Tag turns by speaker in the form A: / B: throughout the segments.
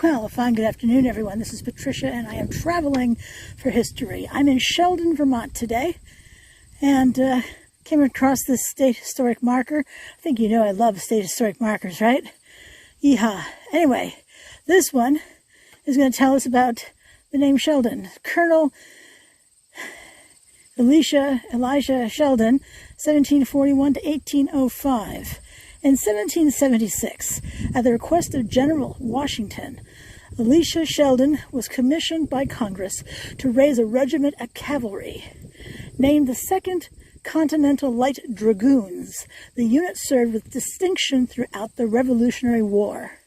A: Well, a fine good afternoon, everyone. This is Patricia, and I am traveling for history. I'm in Sheldon, Vermont today, and came across this state historic marker. I think you know I love state historic markers, right? Yeehaw. Anyway, this one is going to tell us about the name Sheldon. Colonel Elisha Sheldon, 1741 to 1805. In 1776, at the request of General Washington, Elisha Sheldon was commissioned by Congress to raise a regiment of cavalry. Named the 2nd Continental Light Dragoons, the unit served with distinction throughout the Revolutionary War.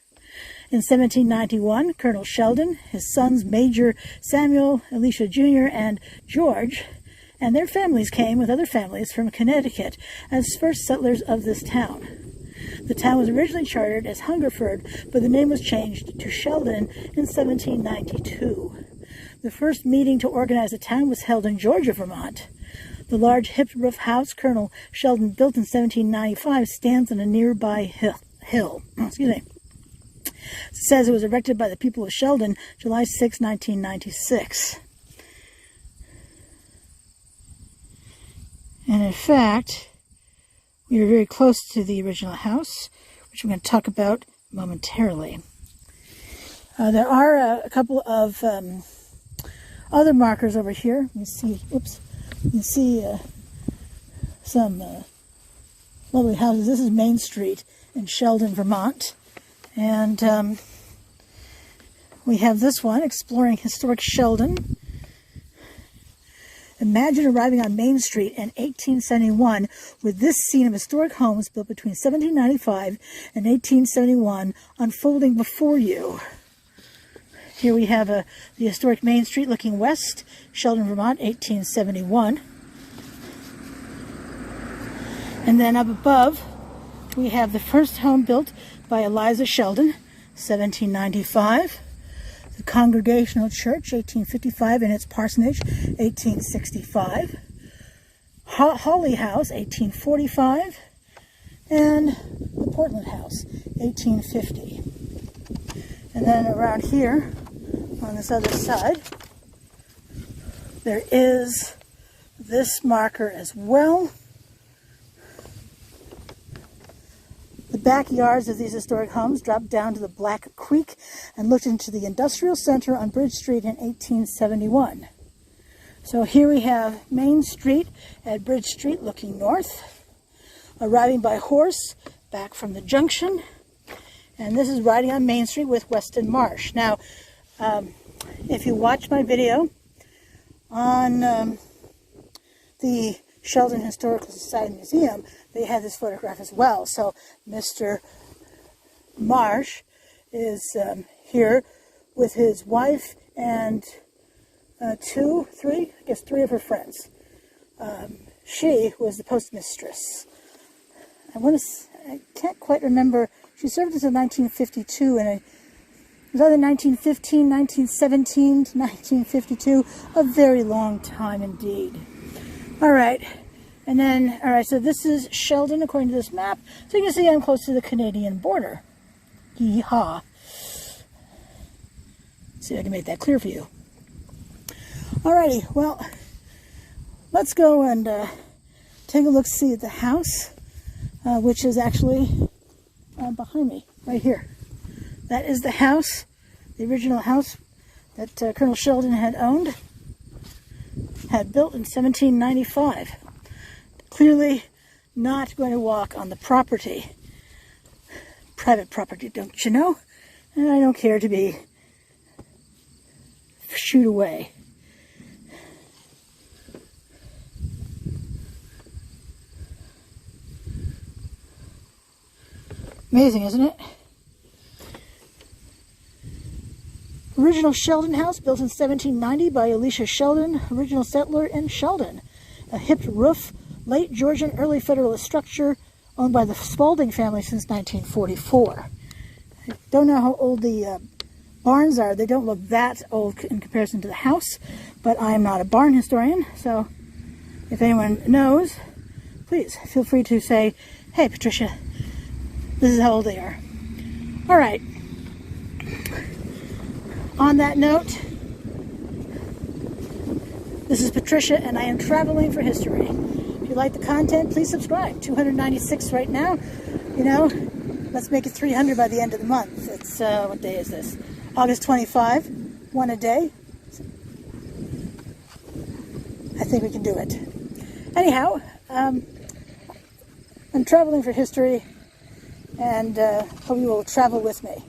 A: In 1791, Colonel Sheldon, his sons Major Samuel, Elisha Jr., and George, and their families came with other families from Connecticut as first settlers of this town. The town was originally chartered as Hungerford, but the name was changed to Sheldon in 1792. The first meeting to organize the town was held in Georgia, Vermont. The large hipped roof house Colonel Sheldon built in 1795 stands on a nearby hill. Excuse me. It says it was erected by the people of Sheldon July 6, 1996. And in fact, we are very close to the original house, which I'm going to talk about momentarily. There are a couple of other markers over here. You see, you see some lovely houses. This is Main Street in Sheldon, Vermont, and we have this one, Exploring Historic Sheldon. Imagine arriving on Main Street in 1871 with this scene of historic homes built between 1795 and 1871 unfolding before you. Here we have the historic Main Street looking west, Sheldon, Vermont, 1871. And then up above, we have the first home built by Elisha Sheldon, 1795. The Congregational Church, 1855, and its parsonage, 1865. Holly House, 1845. And the Portland House, 1850. And then around here, on this other side, there is this marker as well. The backyards of these historic homes dropped down to the Black Creek and looked into the industrial center on Bridge Street in 1871. So here we have Main Street at Bridge Street looking north, arriving by horse back from the junction, and this is riding on Main Street with Weston Marsh. Now, if you watch my video on the Sheldon Historical Society Museum, they had this photograph as well. So Mr. Marsh is here with his wife and three of her friends. She was the postmistress. I can't quite remember. She served until 1952, and it was either 1915, 1917 to 1952. A very long time indeed. All right. And then, all right, so this is Sheldon according to this map. So you can see I'm close to the Canadian border. Yeehaw. See if I can make that clear for you. Alrighty, well, let's go and take a look-see at the house, which is actually behind me, right here. That is the house, the original house that Colonel Sheldon had owned, had built in 1795. Clearly not going to walk on the property. Private property, don't you know? And I don't care to be shooed away. Amazing, isn't it? Original Sheldon house built in 1790 by Elisha Sheldon, original settler in Sheldon. A hipped roof, late Georgian, early Federalist structure owned by the Spalding family since 1944. I don't know how old the barns are. They don't look that old in comparison to the house, but I am not a barn historian, so if anyone knows, please feel free to say, hey Patricia, this is how old they are. All right. On that note, this is Patricia, and I am traveling for history. If you like the content, please subscribe. 296 right now. You know, let's make it 300 by the end of the month. It's, what day is this? August 25. One a day. I think we can do it. Anyhow, I'm traveling for history, and hope you will travel with me.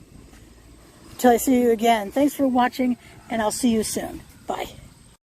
A: Until I see you again, thanks for watching, and I'll see you soon. Bye.